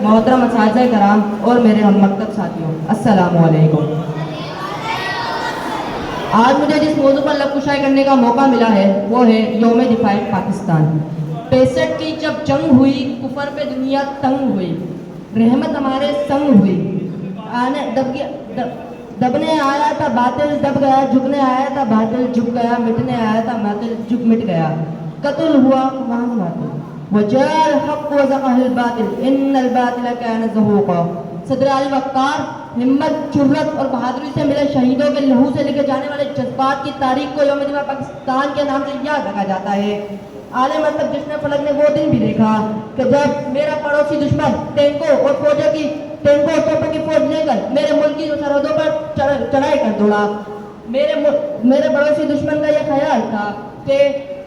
محترم اساتذہ کرام اور میرے ہم مکتب ساتھیوں، السلام علیکم۔ آج مجھے جس موضوع پر لب کشائی کرنے کا موقع ملا ہے وہ ہے یوم دفاع پاکستان۔ 65 کی جب جنگ ہوئی، کفر پہ دنیا تنگ ہوئی، رحمت ہمارے سنگ ہوئی، دبنے آیا تھا باطل دب گیا، جھکنے آیا تھا باطل جھک گیا، مٹنے آیا تھا باطل جھک مٹ گیا، قتل ہوا وہاں باطل وجاء الحق وزهق الباطل ان الباطل كان زهوقا۔ صدر علی وقار ہمت، جرت اور بہادری سے ملے شہیدوں کے لہو سے لکھے جانے والے جذبات کی تاریخ کو یوم دفاع پاکستان کے نام سے یاد رکھا جاتا ہے۔ اعلی مطلب جشن فلک نے وہ دن بھی دیکھا کہ جب میرا پڑوسی دشمن ٹینکوں اور فوجوں کی توپوں کی فوج لے کر میرے ملک کی سرحدوں پر چڑھائی کر دوڑا۔ میرے پڑوسی دشمن کا یہ خیال تھا کہ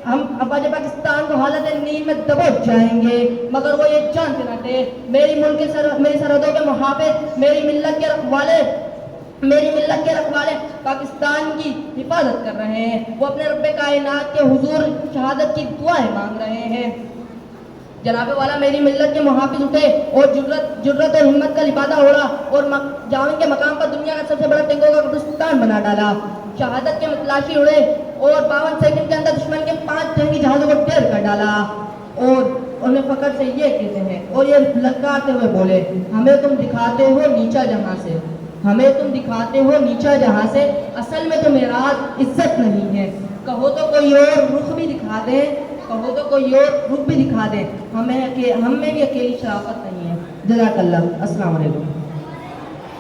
ہم افواج پاکستان کو حالت نیند میں دبوچ جائیں گے، مگر وہ یہ جانتے نہ تھے میری سرحدوں کے محافظ، میری ملت کے رکھوالے پاکستان کی حفاظت کر رہے ہیں۔ وہ اپنے رب کائنات کے حضور شہادت کی دعائیں مانگ رہے ہیں۔ جناب والا میری ملت کے محافظ اٹھے اور جرت اور ہمت کا لبادہ اوڑھا اور جاون کے مقام پر دنیا کا سب سے بڑا ٹینکوں کا قبرستان بنا ڈالا۔ شہادت کے متلاشی اڑے اور 52 سیکنڈ کے اندر دشمن کے 5 جنگی جہازوں کو ڈھیر کر ڈالا، اور انہیں فخر سے یہ کہتے ہیں اور یہ للکارتے ہوئے بولے، ہمیں تم دکھاتے ہو نیچا جہاں سے، ہمیں تم دکھاتے ہو نیچا جہاں سے، اصل میں تو معراج عزت نہیں ہے، کہو تو کوئی اور رخ بھی دکھا دیں، کہو تو کوئی اور رخ بھی دکھا دیں، ہم میں بھی اکیلی شرافت نہیں ہے۔ جزاک اللہ، السلام علیکم۔